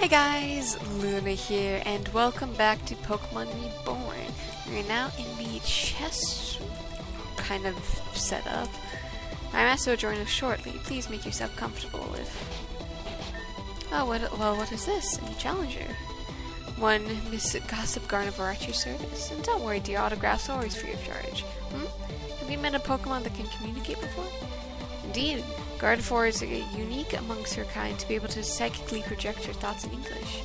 Hey guys, Luna here, and welcome back to Pokemon Reborn. We're now in the chess kind of setup. My master will join us shortly. Please make yourself comfortable if... Oh, what is this? A new challenger. One Miss Gossip Garnivore at your service. And don't worry, dear, autographs are always free of charge. Have you met a Pokemon that can communicate before? Indeed. Gardevoir is unique amongst her kind to be able to psychically project her thoughts in English.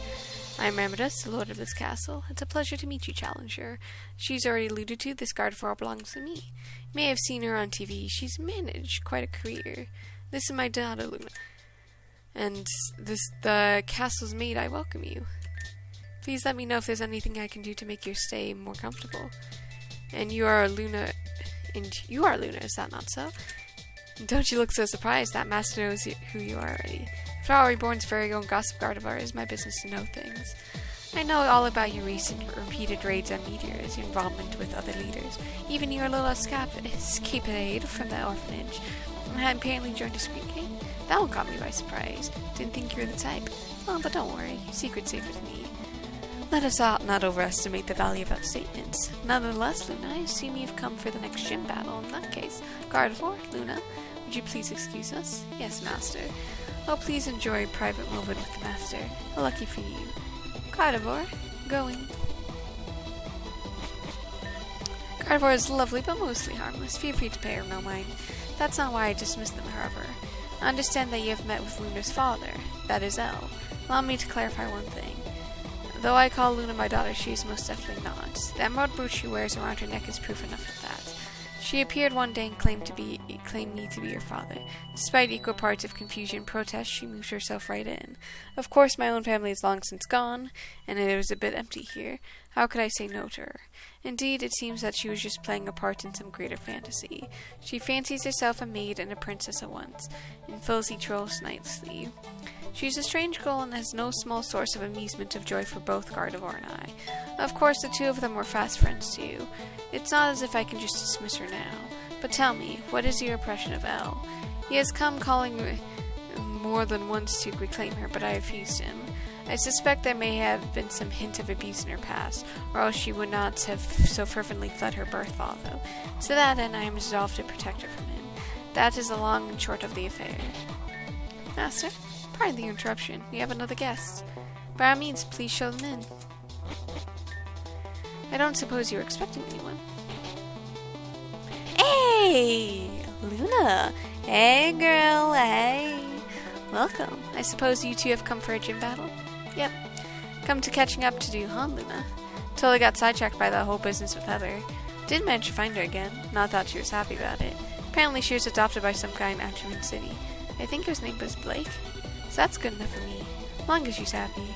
I am Ramidus, the lord of this castle. It's a pleasure to meet you, Challenger. She's already alluded to, this Gardevoir belongs to me. You may have seen her on TV. She's managed quite a career. This is my daughter, Luna. And the castle's maid. I welcome you. Please let me know if there's anything I can do to make your stay more comfortable. And you are Luna, is that not so? Don't you look so surprised? That master knows who you are already. For all Reborn's very own Gossip Gardevoir, it is my business to know things. I know all about your recent repeated raids on meteors, your involvement with other leaders, even your little escapade from the orphanage. I apparently joined a screen game. That one caught me by surprise. Didn't think you were the type. Oh, but don't worry, your secret's safe with me. Let us not overestimate the value of our statements. Nonetheless, Luna, I assume you've come for the next gym battle. In that case, Gardevoir, Luna, would you please excuse us? Yes, Master. Oh, please enjoy a private moment with the Master. Lucky for you. Gardevoir, going. Gardevoir is lovely, but mostly harmless. Feel free to pay her no mind. That's not why I dismissed them, however. I understand that you have met with Luna's father. That is Elle. Allow me to clarify one thing. Though I call Luna my daughter, she is most definitely not. The emerald brooch she wears around her neck is proof enough of that. She appeared one day and claimed me to be your father. Despite equal parts of confusion and protest, she moved herself right in. Of course, my own family is long since gone, and it was a bit empty here. How could I say no to her? Indeed, it seems that she was just playing a part in some greater fantasy. She fancies herself a maid and a princess at once, and fills each role nicely. She's a strange girl and has no small source of amusement of joy for both Gardevoir and I. Of course, the two of them were fast friends too. It's not as if I can just dismiss her now. But tell me, what is your impression of Elle? He has come calling more than once to reclaim her, but I refused him. I suspect there may have been some hint of abuse in her past, or else she would not have so fervently fled her birth father. To that end, I am resolved to protect her from him. That is the long and short of the affair. Master? Pardon the interruption. We have another guest. By all means, please show them in. I don't suppose you were expecting anyone. Hey! Luna! Hey, girl! Hey! Welcome. I suppose you two have come for a gym battle? Yep. Come to catching up to do, huh, Luna? Totally got sidetracked by that whole business with Heather. Didn't manage to find her again. Not thought she was happy about it. Apparently she was adopted by some guy in Atchison City. I think his name was Blake. So that's good enough for me, as long as she's happy.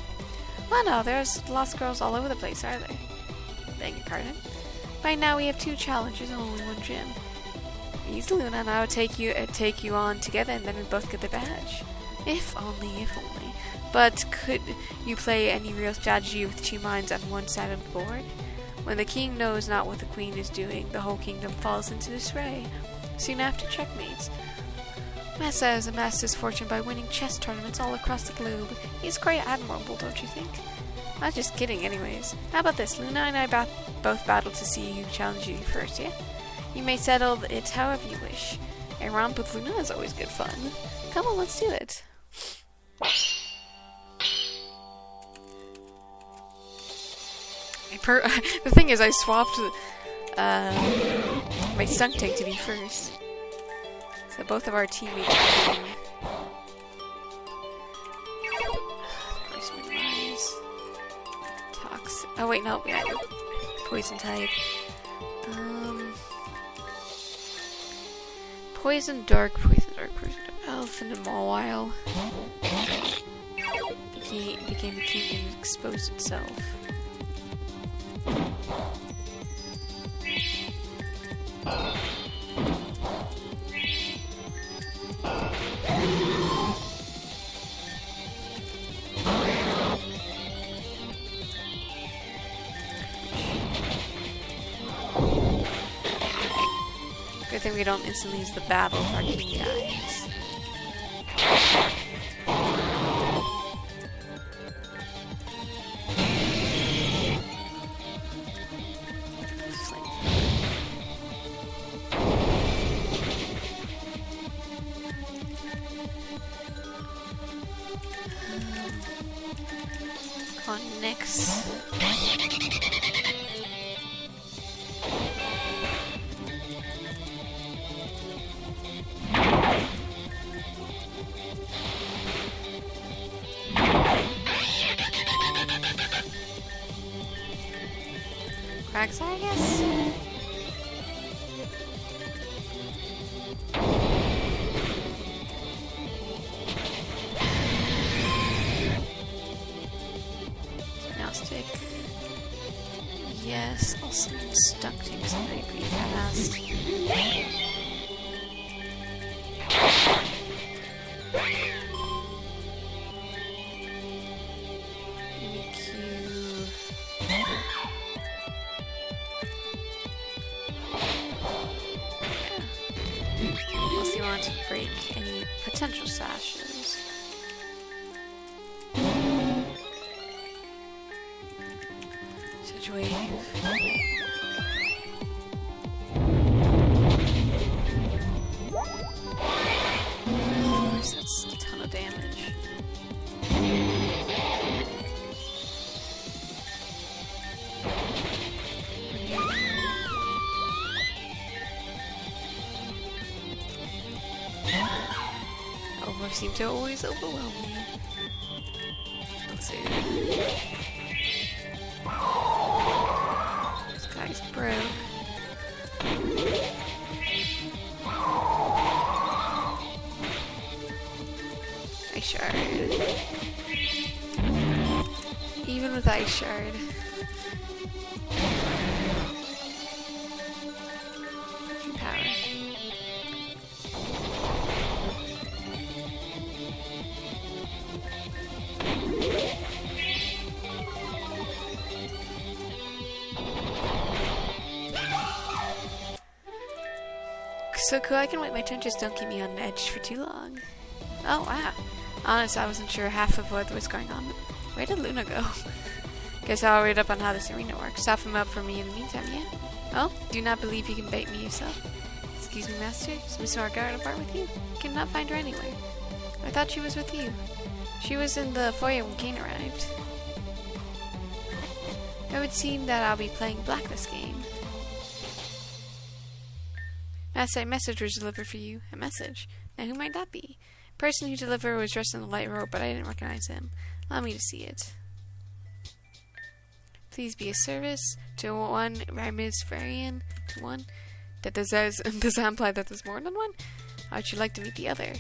Well, no, there's lost girls all over the place, are there? Beg your pardon? By now we have 2 challengers and only 1 gym. He's Luna and I will take you on together and then we both get the badge. If only. But could you play any real strategy with 2 minds on one side of the board? When the king knows not what the queen is doing, the whole kingdom falls into disarray. Soon after checkmates. Master has amassed his fortune by winning chess tournaments all across the globe. He's quite admirable, don't you think? I'm just kidding, anyways. How about this? Luna and I both battle to see who challenges you first, yeah? You may settle it however you wish. A romp with Luna is always good fun. Come on, let's do it. The thing is, I swapped my Stunk Tank to be first. So both of our teammates are doing... Toxic. Oh wait, no, we have poison type. Poison dark, Elephant and Mawile. Became the king and exposed itself. Good thing we don't instantly use the battle of our king guys. On next. Quagsire, I guess? Stick. Yes, also stuck to something pretty fast. Unless you want to break any potential sashes. Wave. Of course, that's a ton of damage. Over seem to always overwhelm me. Let's see. This guy's broke. Ice Shard. Even with Ice Shard. Power. So cool, I can wait my turn, just don't keep me on edge for too long. Oh wow. Honest, I wasn't sure half of what was going on. Where did Luna go? Guess I'll read up on how this arena works. Soften him up for me in the meantime, yeah? Oh, do not believe you can bait me yourself. Excuse me, master? Is Miss Margaret apart with you? Cannot find her anywhere. I thought she was with you. She was in the foyer when Kane arrived. It would seem that I'll be playing black this game. Master, a message was delivered for you. A message? Now who might that be? The person who delivered was dressed in a light robe, but I didn't recognize him. Allow me to see it. Please be a service to one Ramirez Varian, to one. Does that imply that there's more than one? How would you like to meet the other?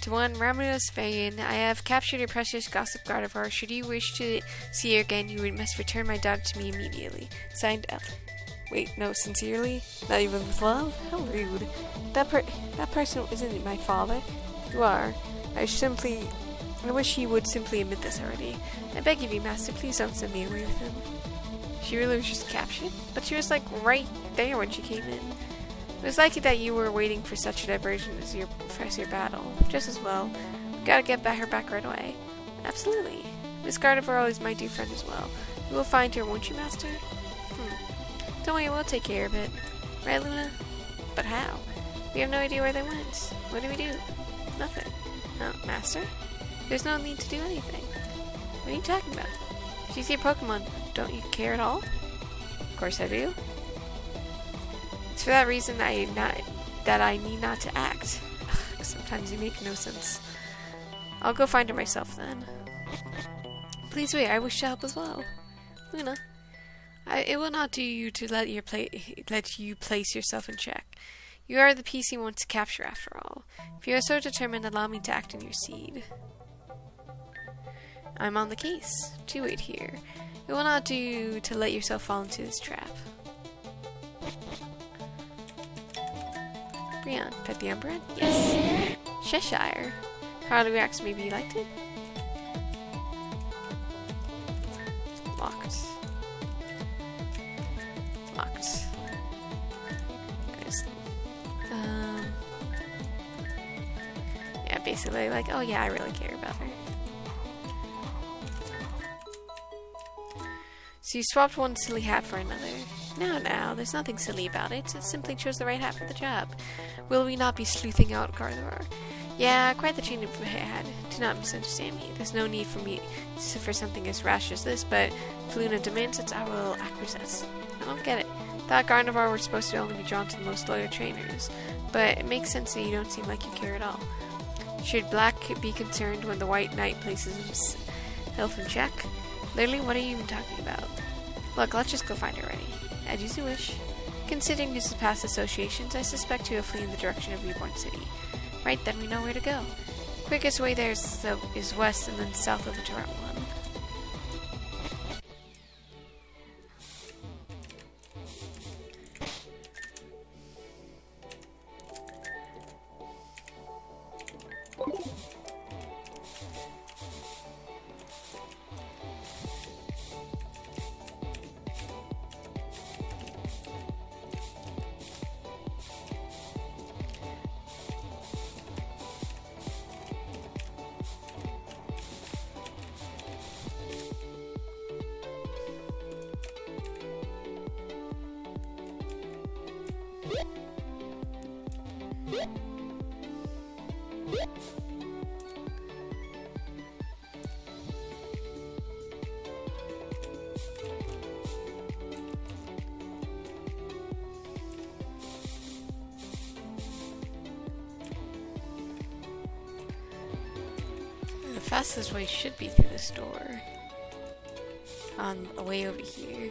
To one Ramirez Varian, I have captured your precious gossip Gardevoir. Should you wish to see her again, you must return my daughter to me immediately. Signed, L. Wait, no, sincerely? Not even with love? How rude. That person isn't my father. You are. I wish he would simply admit this already. I beg of you, master, please don't send me away with him. She really was just captured? But she was like right there when she came in. It was likely that you were waiting for such a diversion as your battle. Just as well. We gotta get her back right away. Absolutely. Miss Gardevoir is my dear friend as well. You will find her, won't you, master? Don't worry, we'll take care of it. Right, Luna? But how? We have no idea where they went. What do we do? Nothing. No, master? There's no need to do anything. What are you talking about? She's your Pokemon. Don't you care at all? Of course I do. It's for that reason that I need not to act. Sometimes you make no sense. I'll go find her myself then. Please wait, I wish to help as well. Luna. It will not do you to let you place yourself in check. You are the piece he wants to capture after all. If you are so determined, allow me to act in your seed. I'm on the case. Do wait here. It will not do you to let yourself fall into this trap. Brian, pet the Umbreon? Yes. Cheshire. Harley reacts, maybe you liked it? Locked. Locked. Yeah, basically like, oh yeah, I really care about her. So you swapped one silly hat for another. No, there's nothing silly about it. It simply chose the right hat for the job. Will we not be sleuthing out Gardevoir? Yeah, quite the change of hat. To do not misunderstand me. There's no need for me for something as rash as this, but if Luna demands it, I will acquiesce. I don't get it. Thought Gardevoir were supposed to only be drawn to the most loyal trainers, but it makes sense that you don't seem like you care at all. Should Black be concerned when the White Knight places himself in check? Literally, what are you even talking about? Look, let's just go find her already. As you wish. Considering his past associations, I suspect he will flee in the direction of Reborn City. Right, then we know where to go. Quickest way there is west and then south of the Torrent one. The fastest way should be through this door. On the way over here.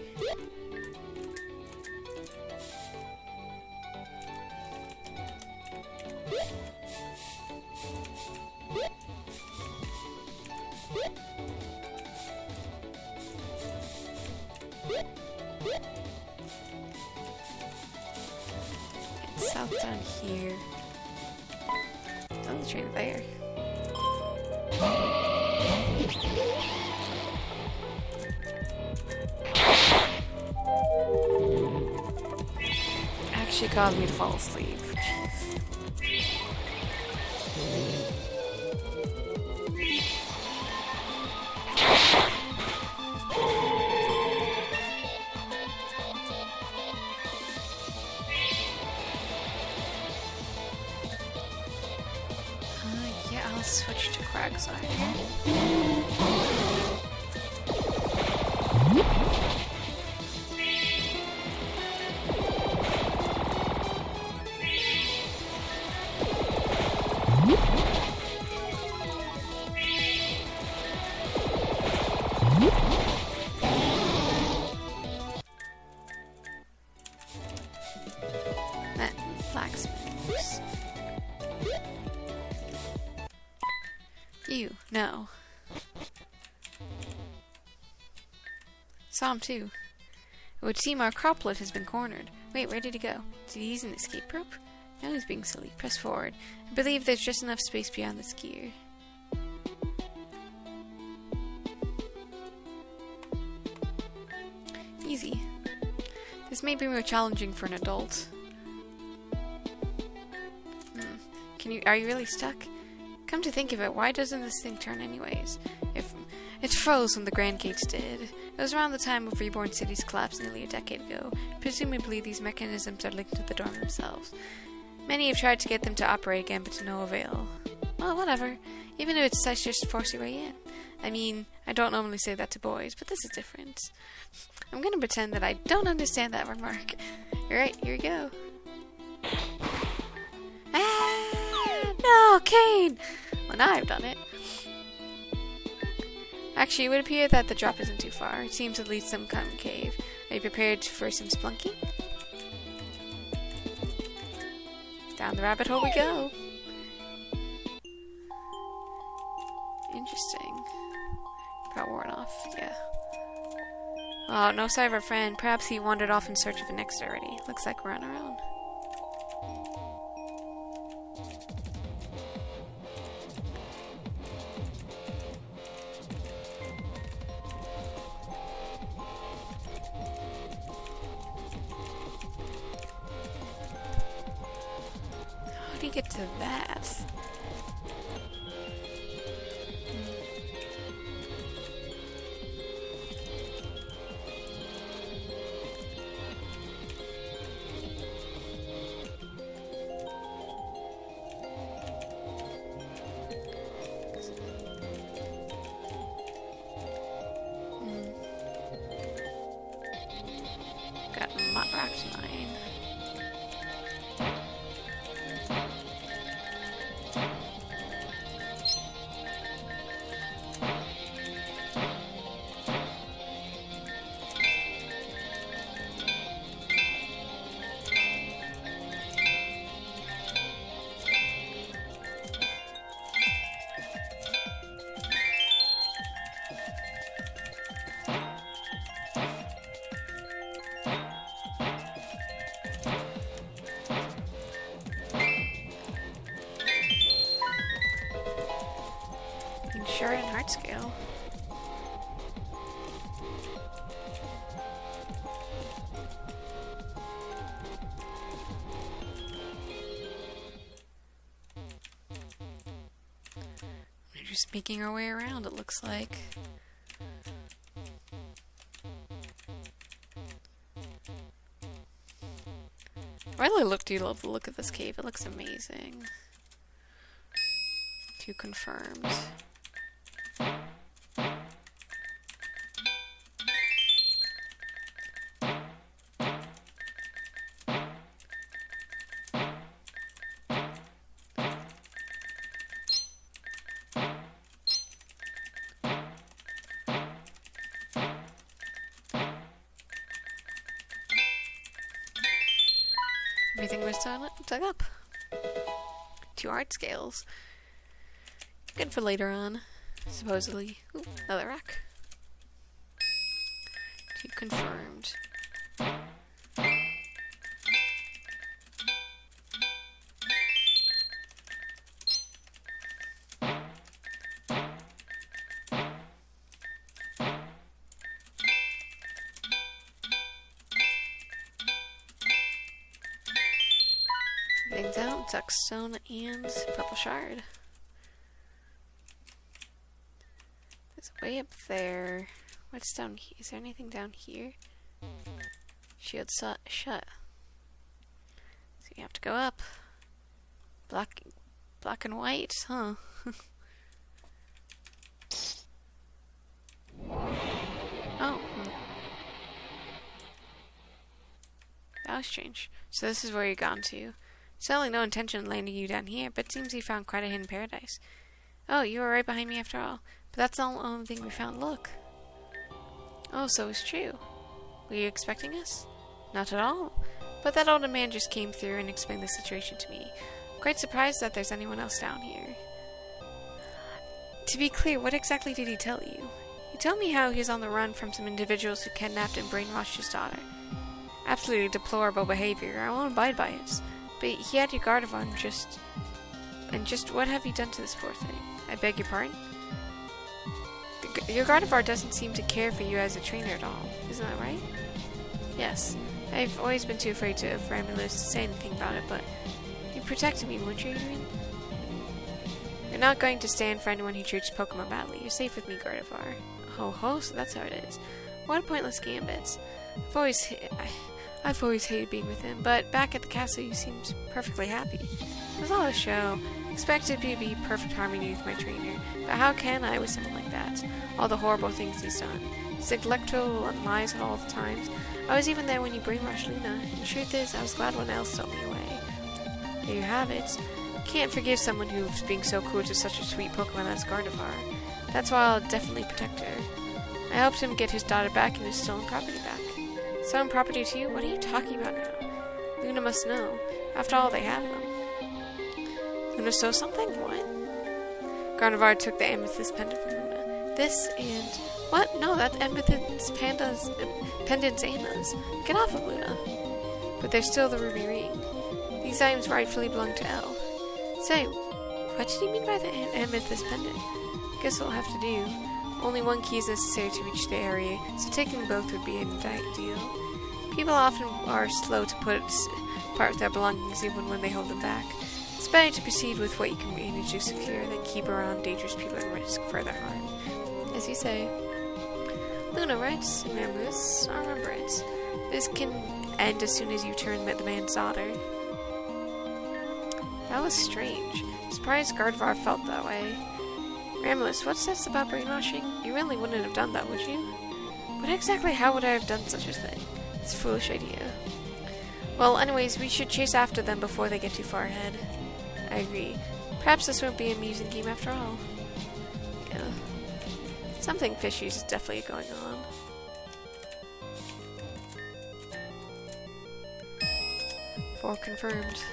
It's south down here. Oh, the train there. Actually caused me to fall asleep. Jeez. Yeah, I'll switch to Crag's Eye. That blacksmiths. You, no. Saw him too. It would seem our croplet has been cornered. Wait, where did he go? Did he use an escape rope? Now he's being silly. Press forward. I believe there's just enough space beyond the skier. Easy. This may be more challenging for an adult. Are you really stuck? Come to think of it, why doesn't this thing turn anyways? If it froze when the Grand Gates did. It was around the time of Reborn City's collapse nearly a decade ago. Presumably these mechanisms are linked to the dorm themselves. Many have tried to get them to operate again, but to no avail. Well, whatever. Even if it's such, just force your way in. I mean, I don't normally say that to boys, but this is different. I'm gonna pretend that I don't understand that remark. Alright, here we go. Ah! No, Kane! Well, now I've done it. Actually, it would appear that the drop isn't too far. It seems to lead to some kind of cave. Are you prepared for some splunking? Down the rabbit hole we go. Interesting. Got worn off, yeah. Oh, no sign of our friend. Perhaps he wandered off in search of an exit already. Looks like we're on our own. How do you get to that? Got Ractinine. Sure, and heart scale. We're just making our way around, it looks like. I really do love the look of this cave. It looks amazing. 2 confirmed. Everything was dug up. 2 art scales. Good for later on, supposedly. Ooh, another rack. 2 confirmed. Everything's out. Duckstone and purple shard. There's a way up there. What's down here? Is there anything down here? Shield shut. So you have to go up. Black and white, huh? Oh. That was strange. So this is where you've gone to. Certainly no intention of landing you down here, but it seems you found quite a hidden paradise. Oh, you were right behind me after all. But that's the only thing we found. Look. Oh, so it's true. Were you expecting us? Not at all. But that older man just came through and explained the situation to me. I'm quite surprised that there's anyone else down here. To be clear, what exactly did he tell you? He told me how he's on the run from some individuals who kidnapped and brainwashed his daughter. Absolutely deplorable behavior. I won't abide by it. But he had your Gardevoir just what have you done to this poor thing? I beg your pardon? Your Gardevoir doesn't seem to care for you as a trainer at all. Isn't that right? Yes. I've always been too afraid for Ramulus to say anything about it, but you protected me, weren't you, Adrian? You're not going to stand for anyone who treats Pokemon badly. You're safe with me, Gardevoir. Ho ho, so that's how it is. What a pointless gambit. I've always hated being with him, but back at the castle you seemed perfectly happy. It was all a show. Expected to be perfect harmony with my trainer, but how can I with someone like that? All the horrible things he's done. He's neglectful and lies at all the times. I was even there when he brainwashed Luna. The truth is, I was glad when else told me away. There you have it. Can't forgive someone who's being so cruel to such a sweet Pokemon as Gardevoir. That's why I'll definitely protect her. I helped him get his daughter back and his stolen property back. Stolen property to you? What are you talking about now? Luna must know. After all, they have them. Luna stole something? What? Gardevoir took the amethyst pendant from Luna. This and... What? No, that amethyst pendant's Anna's. Get off of Luna. But there's still the ruby ring. These items rightfully belong to Elle. Say, what did he mean by the amethyst pendant? Guess we'll have to do. Only one key is necessary to reach the area, so taking both would be an ideal. People often are slow to part with their belongings even when they hold them back. It's better to proceed with what you can manage to secure than keep around dangerous people and risk further harm. As you say. Luna, right? Ramulus, I remember it. This can end as soon as you turn the man's daughter. That was strange. Surprised Gardevoir felt that way. Ramulus, what's this about brainwashing? You really wouldn't have done that, would you? But exactly how would I have done such a thing? It's a foolish idea. Well, anyways, we should chase after them before they get too far ahead. I agree. Perhaps this won't be an amusing game after all. Yeah. Something fishy is definitely going on. Four confirmed.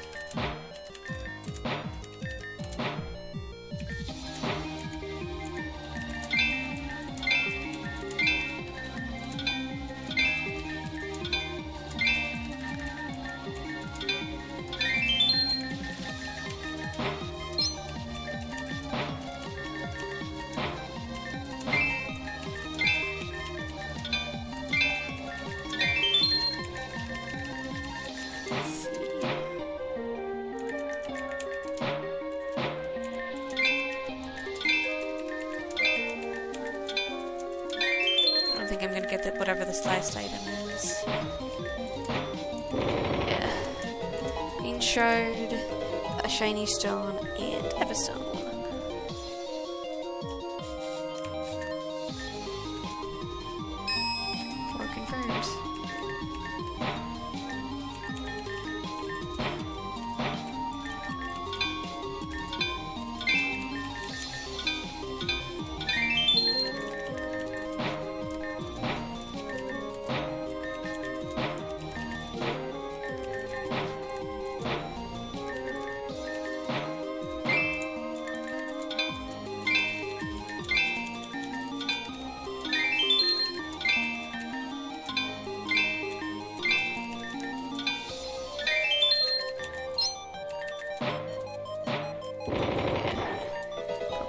I'm gonna get whatever this last item is. Yeah. Green shard, a shiny stone, and everstone. Four confirmed.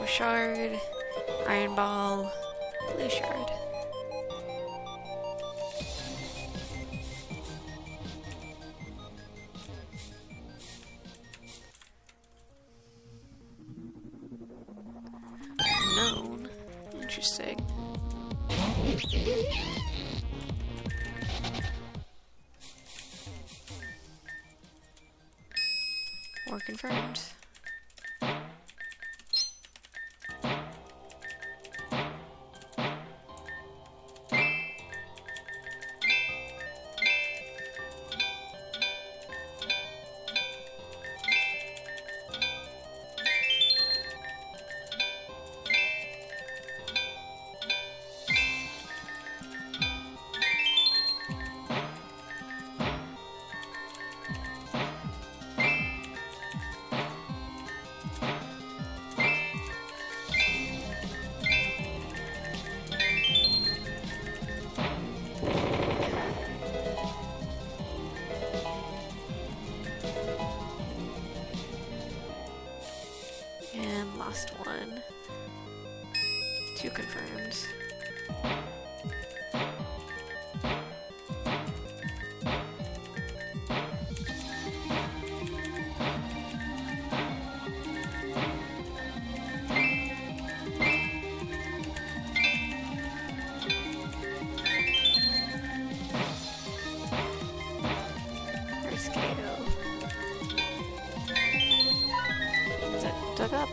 Shard, iron ball, blue shard. Known. Interesting. Or confirmed. Last one. 2 confirmed. First KO. Is it dug up?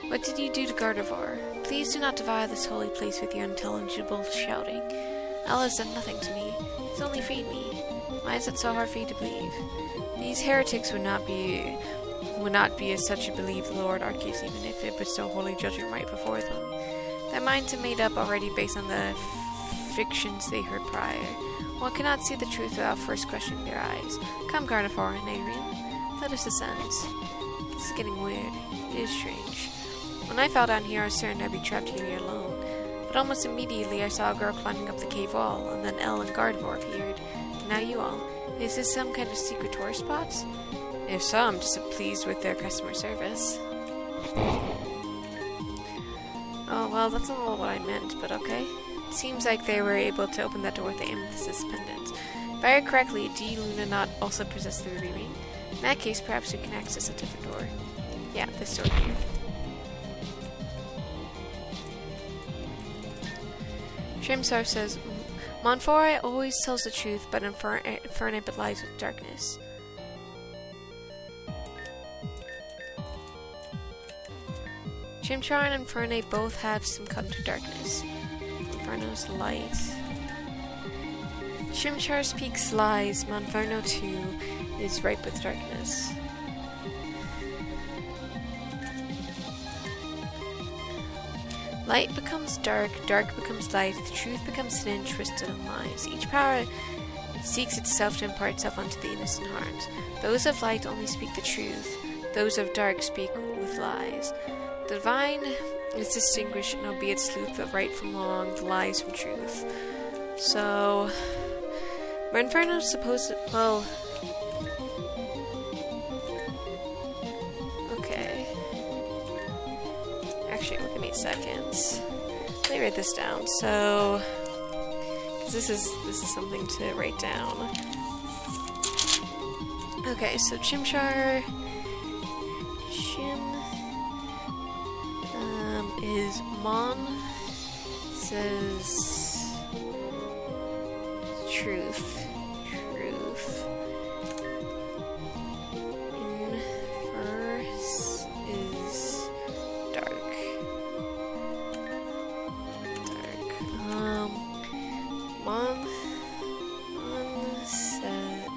What did you do to Gardevoir? Please do not devour this holy place with your unintelligible shouting. Allah has done nothing to me. He's only freed me. Why is it so hard for you to believe? These heretics would not be as such to believe the Lord Arceus even if it bestow holy judgment right before them. Their minds are made up already based on the fictions they heard prior. One cannot see the truth without first questioning their eyes. Come, Gardevoir and Adrian. Let us descend. This is getting weird. It is strange. When I fell down here, I was certain I'd be trapped here alone. But almost immediately, I saw a girl climbing up the cave wall, and then Elle and Gardevoir appeared. And now you all. Is this some kind of secret tourist spot? If so, I'm displeased with their customer service. Oh, well, that's not what I meant, but okay. It seems like they were able to open that door with the amethyst pendant. If I heard correctly, do Luna not also possess the ruby ring? In that case, perhaps we can access a different door. Yeah, this door here. Shrimsar says, Montfort always tells the truth, but Infernape lies with darkness. Chimchar and Inferno both have some come to darkness. Inferno's light. Chimchar speaks lies. Monferno too is ripe with darkness. Light becomes dark, dark becomes light, the truth becomes hidden, twisted, and lies. Each power seeks itself to impart itself unto the innocent heart. Those of light only speak the truth, those of dark speak with lies. The divine is distinguished, and albeit sleuth, the right from wrong, the lies from truth. So, Inferno's supposed to, well, okay. Actually, give me seconds. Let me write this down. So, this is something to write down. Okay, so Chimchar, is Mon says truth. Inverse is dark. Mon said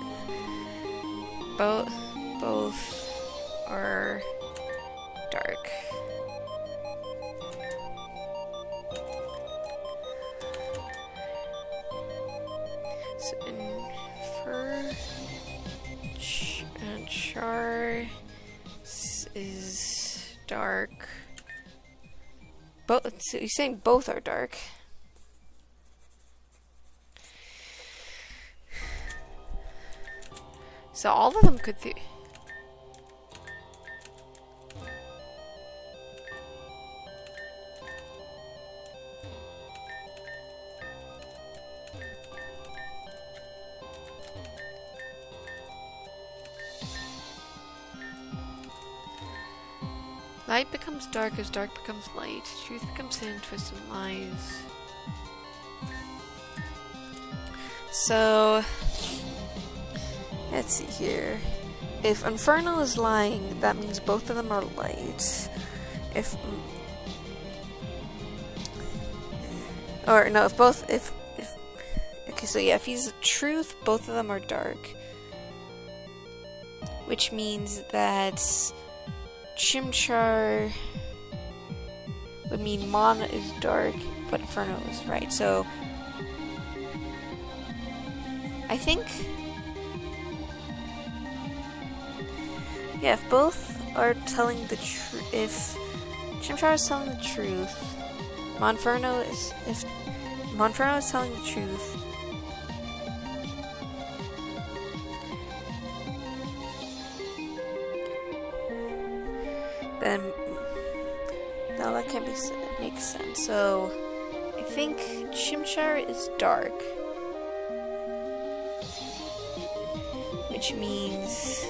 both are dark. So Char is dark. Both. So you're saying both are dark. So all of them could be. Light becomes dark as dark becomes light. Truth becomes hidden, twisted, and lies. So, let's see here. If Inferno is lying, that means both of them are light. If okay, so yeah, if he's truth, both of them are dark. Which means that Chimchar would mean Mon is dark, but Inferno is right. So I think, yeah, if both are telling the truth, if Chimchar is telling the truth, Monferno is telling the truth, then no, that can't make sense. So I think Chimchar is dark, which means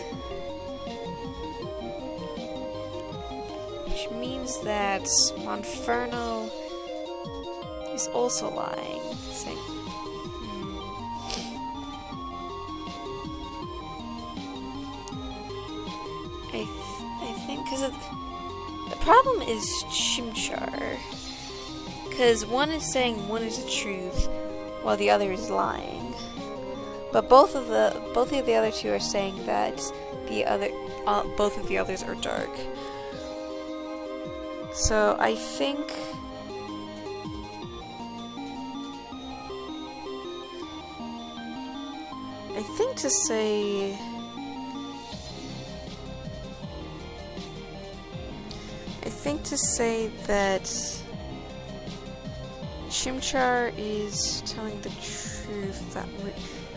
that Monferno is also lying. Saying, I think because the problem is Chimchar, because one is saying one is the truth, while the other is lying. But both of the other two are saying that both of the others are dark. So I think to say that Chimchar is telling the truth.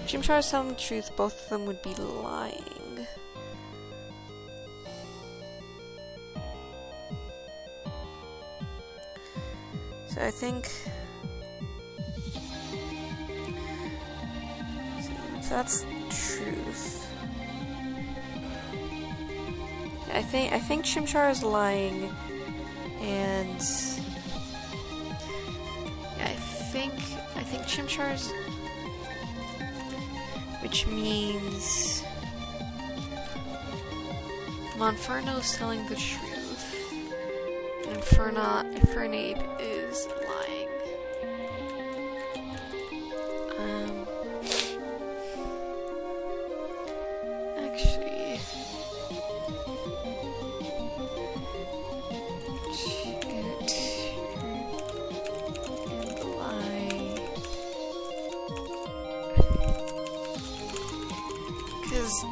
Chimchar is telling the truth. Both of them would be lying. So I think that's the truth. I think Chimchar is lying, and I think Chimchar is, which means Monferno is telling the truth, Infernape is lying. Actually, and lie. Because this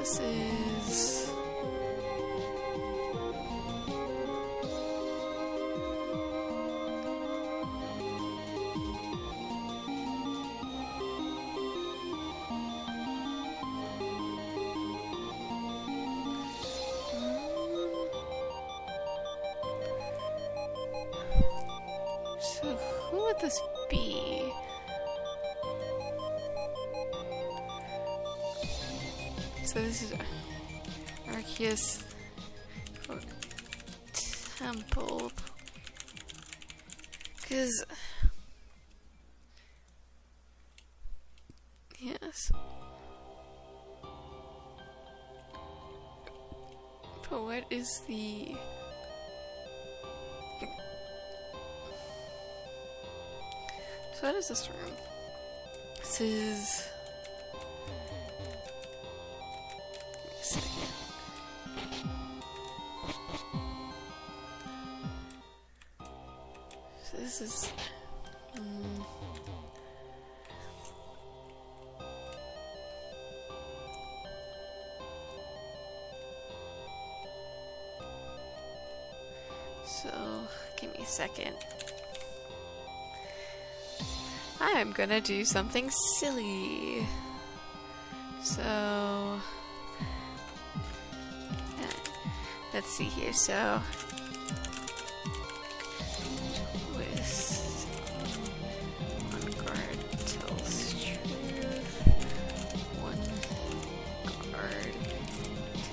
is so who would this be? So this is Arceus Temple. Because yes. But what is the so what is this room? This is so this is so give me a second. I'm gonna do something silly. So let's see here. So twist, one guard tells truth, one guard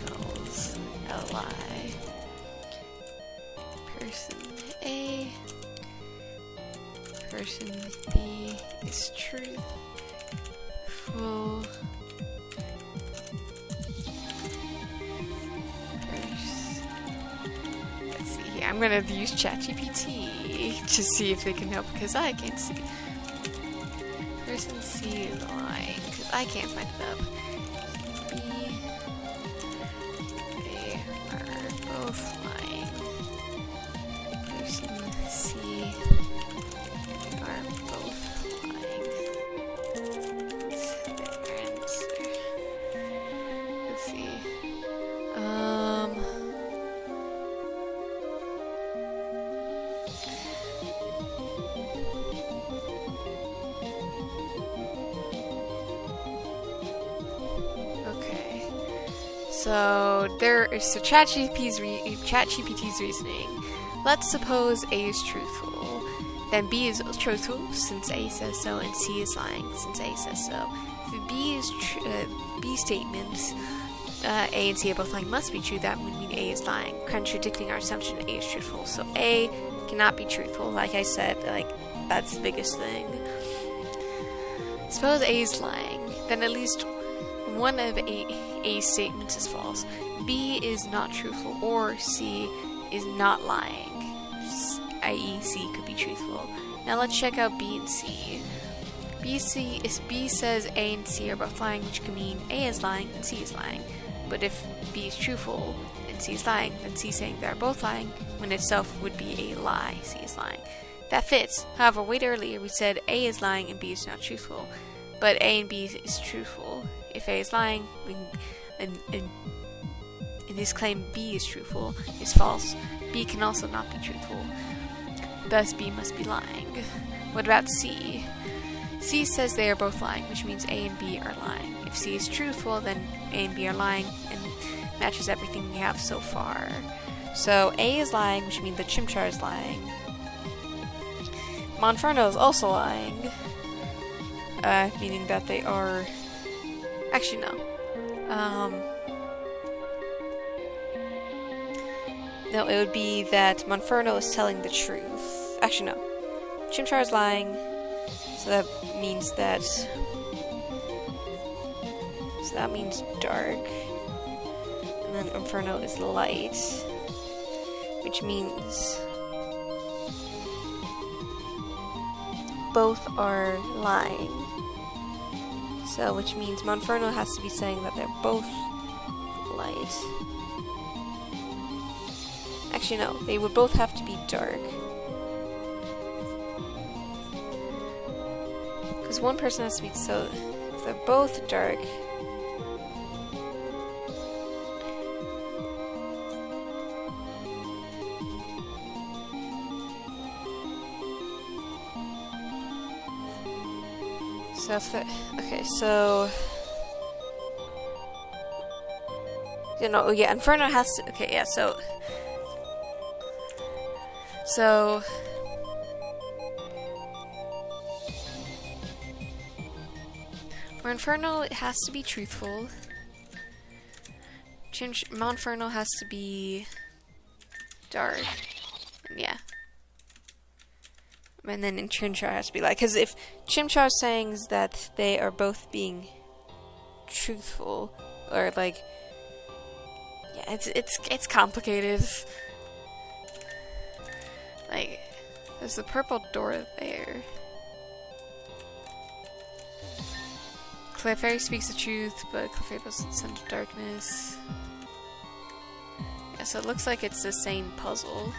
tells a lie. Person A, person B is truth. Full. I'm gonna use ChatGPT to see if they can help because I can't see. Person C is lying because I can't find it up. B, they are both lying. Person C are both lying. That's their answer. Let's see. So ChatGPT's reasoning. Let's suppose A is truthful, then B is truthful since A says so, and C is lying since A says so. If B is B statements, A and C are both lying must be true. That would mean A is lying, contradicting our assumption A is truthful. So A cannot be truthful. Like I said, that's the biggest thing. Suppose A is lying, then at least one of A's statements is false. B is not truthful, or C is not lying, i.e. C could be truthful. Now let's check out B and C. B says A and C are both lying, which could mean A is lying and C is lying. But if B is truthful and C is lying, then C saying they're both lying, when itself would be a lie, C is lying. That fits. However, wait, earlier we said A is lying and B is not truthful. But A and B is truthful. If A is lying, and his claim B is truthful is false, B can also not be truthful. Thus, B must be lying. What about C? C says they are both lying, which means A and B are lying. If C is truthful, then A and B are lying, and matches everything we have so far. So A is lying, which means the Chimchar is lying. Monferno is also lying, meaning that they are... Actually, no. No, it would be that Monferno is telling the truth. Actually, no. Chimchar is lying, so that means that... So that means dark. And then Inferno is light, which means both are lying. So, which means Monferno has to be saying that they're both light. Actually, no, they would both have to be dark. Because one person has to be, so if they're both dark, so if the, okay, so you know, yeah, Inferno has to, okay, yeah, so where Inferno has to be truthful, Monferno has to be dark, and yeah. And then Chimchar has to be like, because if Chimchar's saying that they are both being truthful, or like, yeah, it's complicated. Like, there's the purple door there. Clefairy speaks the truth, but Clefairy doesn't send darkness. Yeah, so it looks like it's the same puzzle.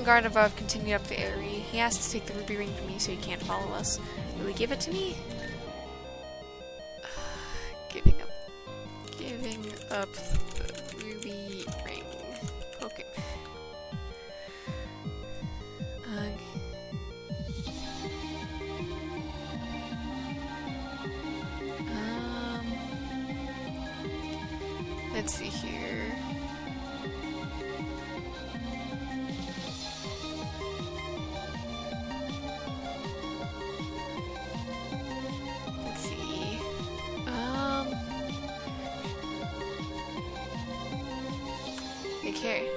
Gardevoir have continued up the area. He asked to take the ruby ring from me so he can't follow us. Will he give it to me? Giving up the ruby ring. Okay. Let's see here. Okay.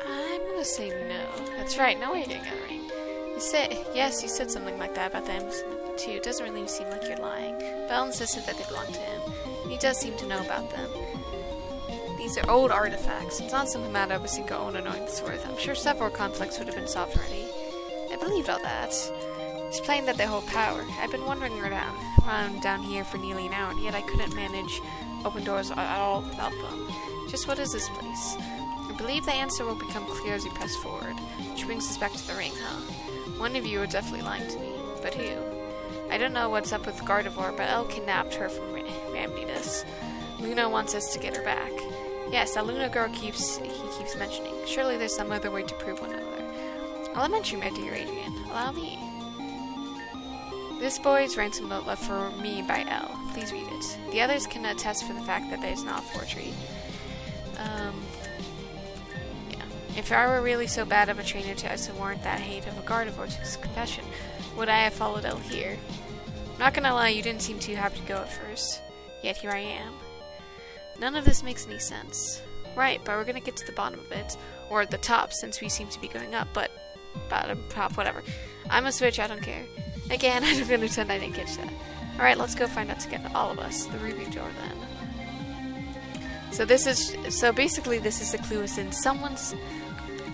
I'm gonna say no. That's right, no way you're getting a ring. You said, yes, you said something like that about the emblems too. It doesn't really seem like you're lying. Belle insisted that they belong to him. He does seem to know about them. These are old artifacts. It's not some matter of a single owner knowing its worth. I'm sure several conflicts would have been solved already. I believed all that. It's plain that they hold power. I've been wandering around down here for nearly an hour, and yet I couldn't manage open doors at all without them. Just what is this place? I believe the answer will become clear as we press forward. Which brings us back to the ring, huh? One of you are definitely lying to me. But who? I don't know what's up with Gardevoir, but Elle kidnapped her from Ramnidus. Luna wants us to get her back. Yes, that Luna girl he keeps mentioning. Surely there's some other way to prove one another. Elementary, my dear Adrian. Allow me. This boy's ransom note left for me by Elle. Please read it. The others can attest for the fact that there's not a forgery. Yeah. If I were really so bad of a trainer to warrant that hate of a Gardevoir to his confession, would I have followed Elle here? Not gonna lie, you didn't seem too happy to go at first. Yet here I am. None of this makes any sense. Right, but we're gonna get to the bottom of it. Or at the top, since we seem to be going up, but bottom, top, whatever. I'm a switch, I don't care. Again, I'm gonna pretend I didn't catch that. Alright, let's go find out together, all of us, the ruby door then. So basically this is the clue, is in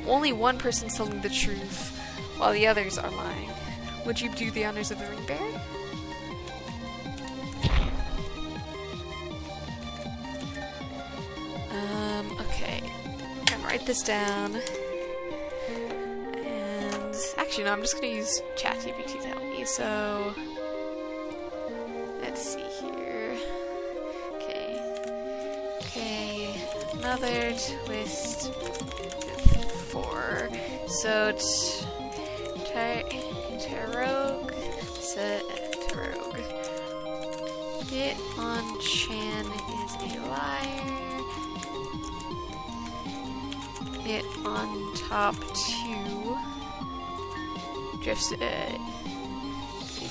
only one person's telling the truth, while the others are lying. Would you do the honors of the ring bearer? Okay. I'm gonna write this down. And actually no, I'm just gonna use ChatGPT to help me, so let's see here. Okay, another twist with 4. So Tarogue. Hitmonchan is a liar. Hit on top 2. drifts, is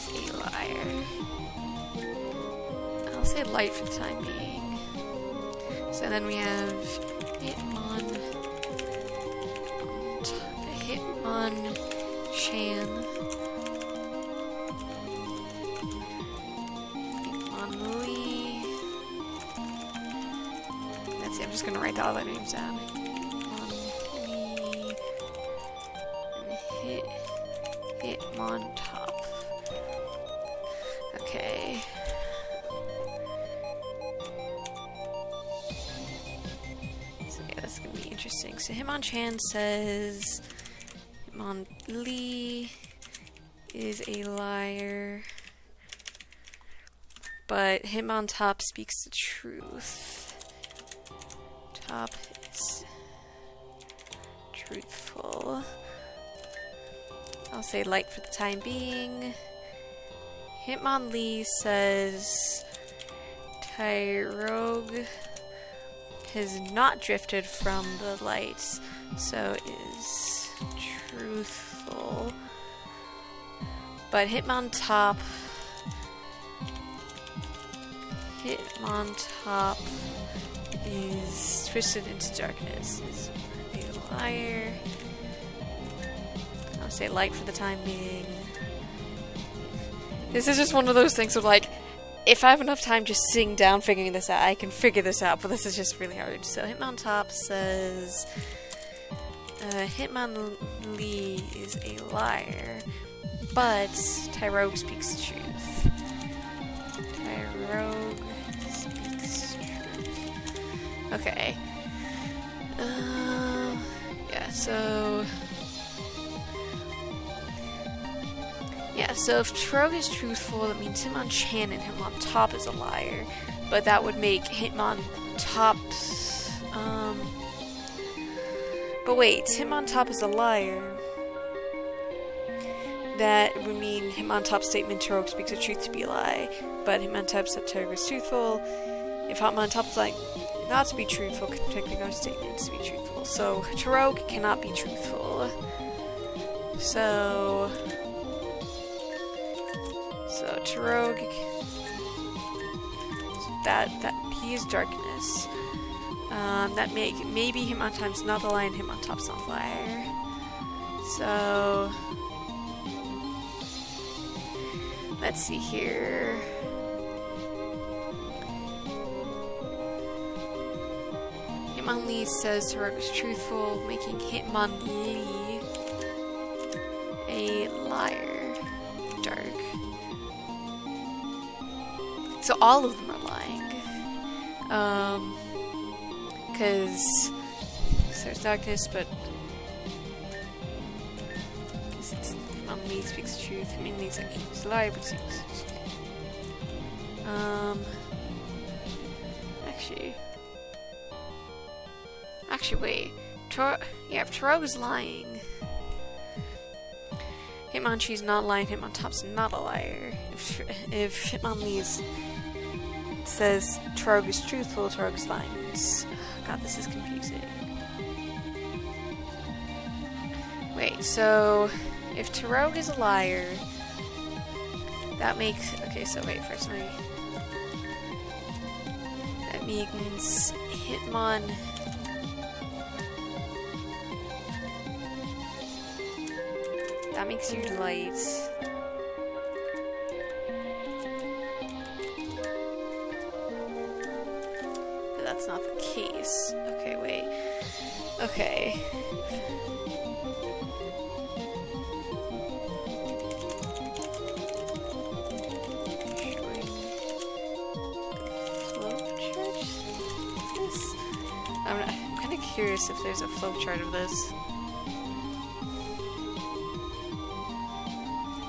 a liar. I'll say light for the time being. So then we have Hitmon, Hitmonchan, Hitmonlee. That's it, I'm just gonna write all the names down. Hitmonlee, and Hitmontop. Okay. So yeah, that's gonna be interesting. So Hitmonchan says Hitmonlee is a liar, but Hitmontop speaks the truth. Top is truthful. I'll say light for the time being. Hitmonlee says Tyrogue has not drifted from the light, so is truthful. But Hitmontop is twisted into darkness, is a liar. I'll say light for the time being. This is just one of those things of like, if I have enough time just sitting down figuring this out, I can figure this out, but this is just really hard. So Hitmontop says Hitmonlee is a liar, but Tyrogue speaks the truth. Tyrogue speaks truth. Okay. Yeah, so... Yeah, so if Tyrogue is truthful, that means Hitmonchan and Hitmontop is a liar. But that would make Hitmontop... But wait, Hitmontop is a liar. That would mean Hitmontop's statement Tyrogue speaks the truth to be a lie. But Hitmontop said Tyrogue is truthful. If Hitmontop is like not to be truthful, technically our statement is to be truthful. So Tyrogue cannot be truthful. So Tyrogue, that he is darkness. That maybe Hitmontop's not the liar and Hitmontop's not the liar. So let's see here. Hitmonlee says Tyrogue is truthful, making Hitmonlee a liar. Dark. So all of them are lying. Because there's darkness, but Hitmonlee speaks the truth. Hitmonlee's like he's a liar, but speaks the truth. Actually, wait. If Tyrogue is lying, Hitmonchan's not lying. Hitmontop's not a liar. If Hitmonlee says Tyrogue is truthful, Tyrogue is lying. God, this is confusing. Wait, so if Tyrogue is a liar, that makes... Okay, so wait, first let me... That means Hitmon... That makes you light. But that's not the case. Okay, wait. Okay. I'm kind of curious if there's a flowchart of this.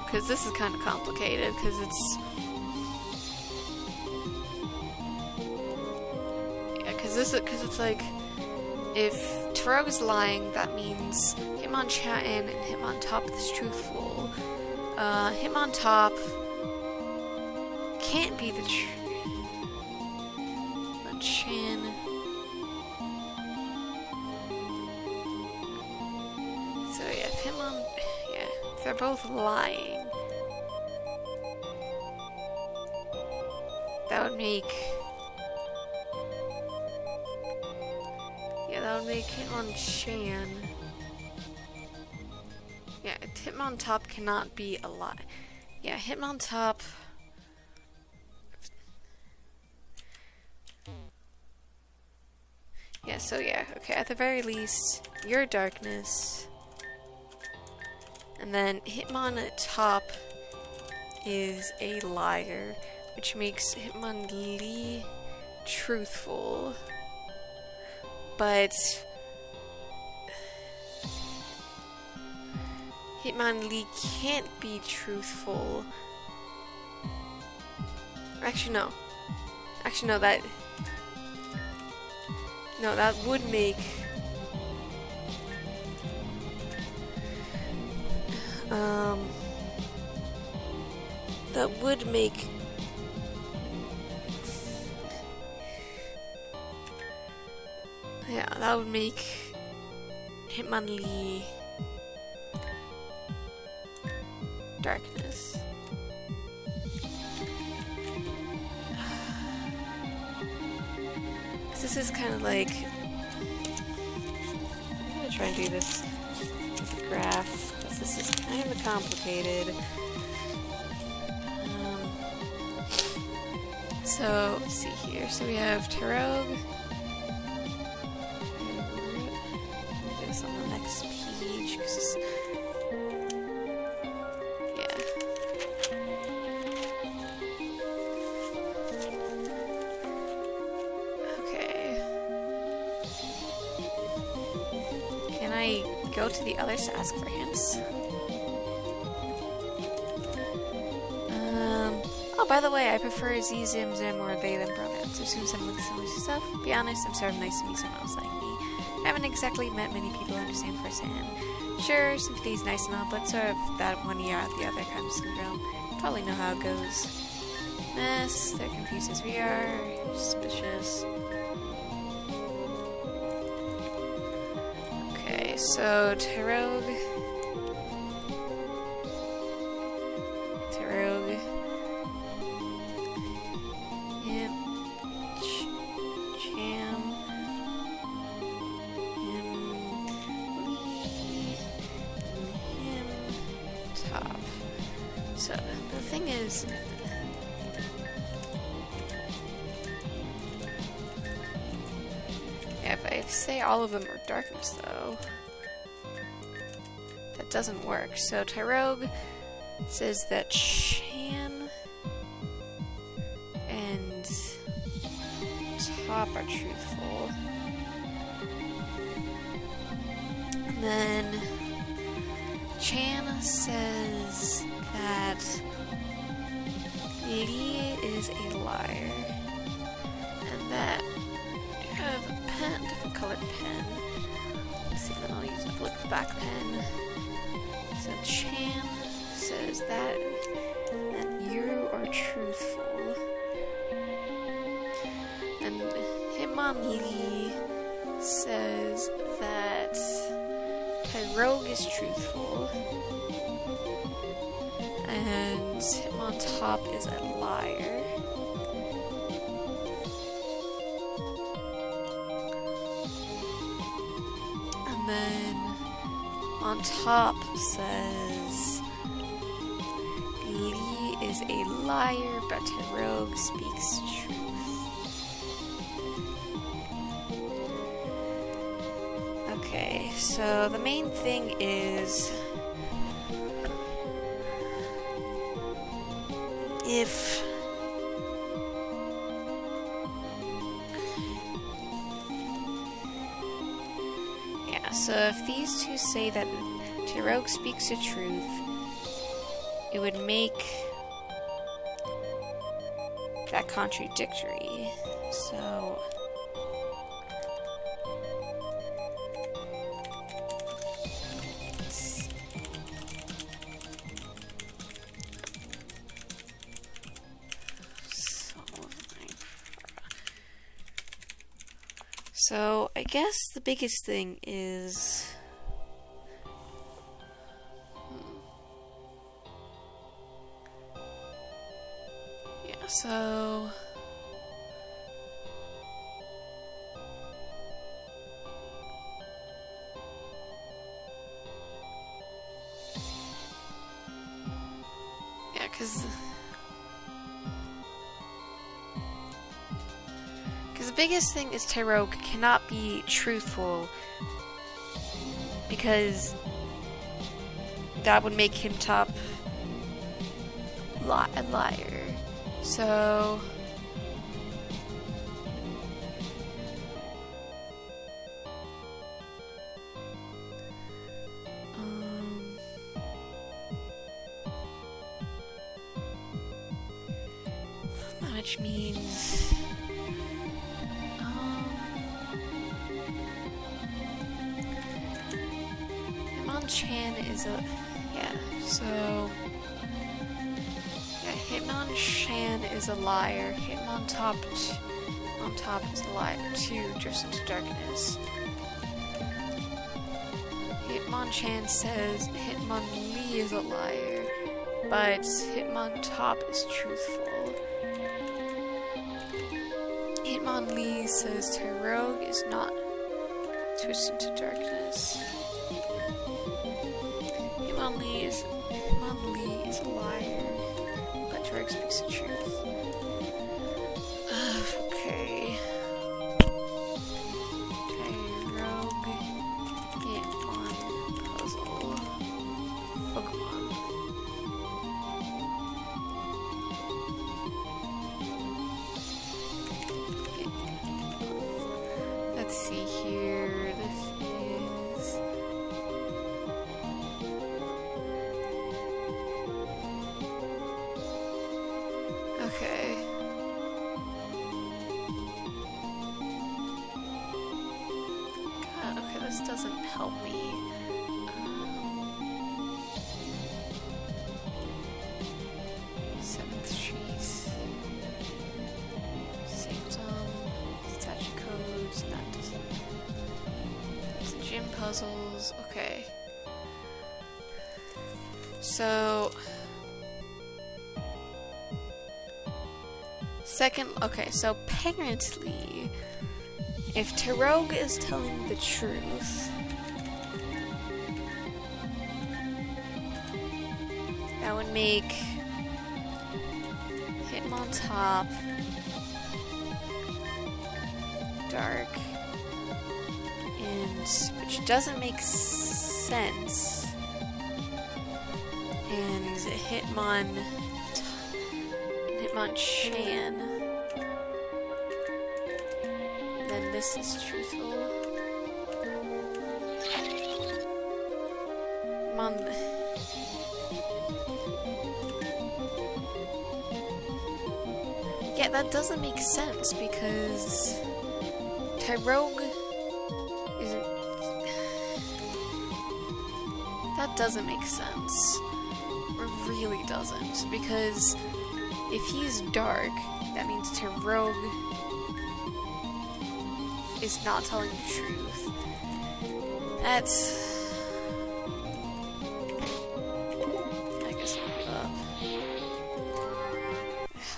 Because this is kind of complicated, because it's... Yeah, because it's like, if Tyrogue is lying, that means Hitmonchan and Hitmontop is truthful. Hitmontop can't be the Hitmonchan... they're both lying, that would make... Yeah, that would make Hitmonchan... Yeah, Hitmontop cannot be a lie. Yeah, Hitmontop... Yeah, so yeah, okay, at the very least, you're darkness. And then Hitmontop is a liar, which makes Hitmonlee truthful. But Hitmonlee can't be truthful. Actually, no. Actually, no, that... No, that would make... That would make... Yeah, that would make Hitmonlee darkness. This is kind of like... I'm gonna try and do this with a graph, because this is kind of complicated. So, let's see here. So we have Tarogue. Do this on the next page, because yeah. Okay. Can I go to the others to ask for hints? Oh, by the way, I prefer Z, Zim, Zim, or they, them pronouns. Assume someone similar to yourself. Be honest, I'm sort of nice to meet someone else like me. I haven't exactly met many people who understand firsthand. Sure, sympathy's nice and all, but sort of that one ear out the other kind of syndrome. Probably know how it goes. Mess, they're confused as we are. Suspicious. Okay, so Tarogue. So, the thing is... Yeah, if I say all of them are darkness, though... That doesn't work. So, Tarogue says that Chan and Top are truthful. And then... Chan says that Lee is a liar, and that you have a pen, different colored pen. Let's see, then I'll use a black pen. So Chan says that you are truthful, and Hitmonlee says that Tarogue is truthful, and Hitmontop is a liar. And then on top says Lee is a liar, but Tarogue speaks truth. Okay, so the main thing is if so if these two say that Tarogue speaks the truth, it would make that contradictory. So So, I guess the biggest thing is... So... yeah, because the biggest thing is Tyrogue cannot be truthful because that would make him top a liar. So which means Hitmonchan is a so Hitmonchan is a liar. Hitmontop is a liar too, drifts into darkness. Hitmonchan says Hitmonlee is a liar, but Hitmontop is truthful. Hitmonlee says Tyrogue is not twisted into darkness. Hitmonlee is a liar, but Tyrogue speaks the truth. Okay. Tyrogue, Hitmon, puzzle, Pokemon. Let's see here. This is okay. God, okay, this doesn't help me. Seventh Street. Symptom. Statue codes. That doesn't. It's gym puzzles. Okay. So. Okay, so apparently, if Tyrogue is telling the truth, that would make Hitmontop dark, and which doesn't make sense, and Hitmonchan, then this is truthful. Yeah, that doesn't make sense because Tyrogue isn't. That doesn't make sense. It really doesn't, because if he's dark, that means Tyrogue is not telling the truth. That's... I guess I'll give up.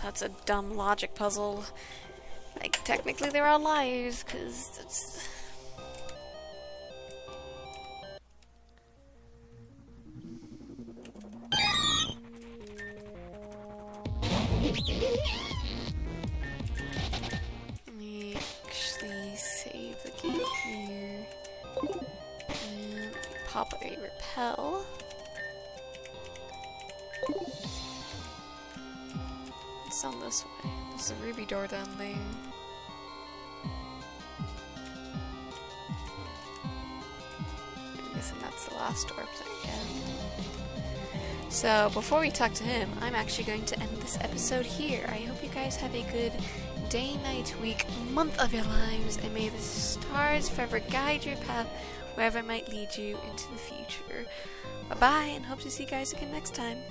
That's a dumb logic puzzle. Like, technically they're all liars, because that's... Let me actually save the game here. And pop a repel. It's on this way. There's a ruby door down there. I'm guessing that's the last door up there, yeah. So, before we talk to him, I'm actually going to end this episode here. I hope you guys have a good day, night, week, month of your lives, and may the stars forever guide your path wherever it might lead you into the future. Bye-bye, and hope to see you guys again next time.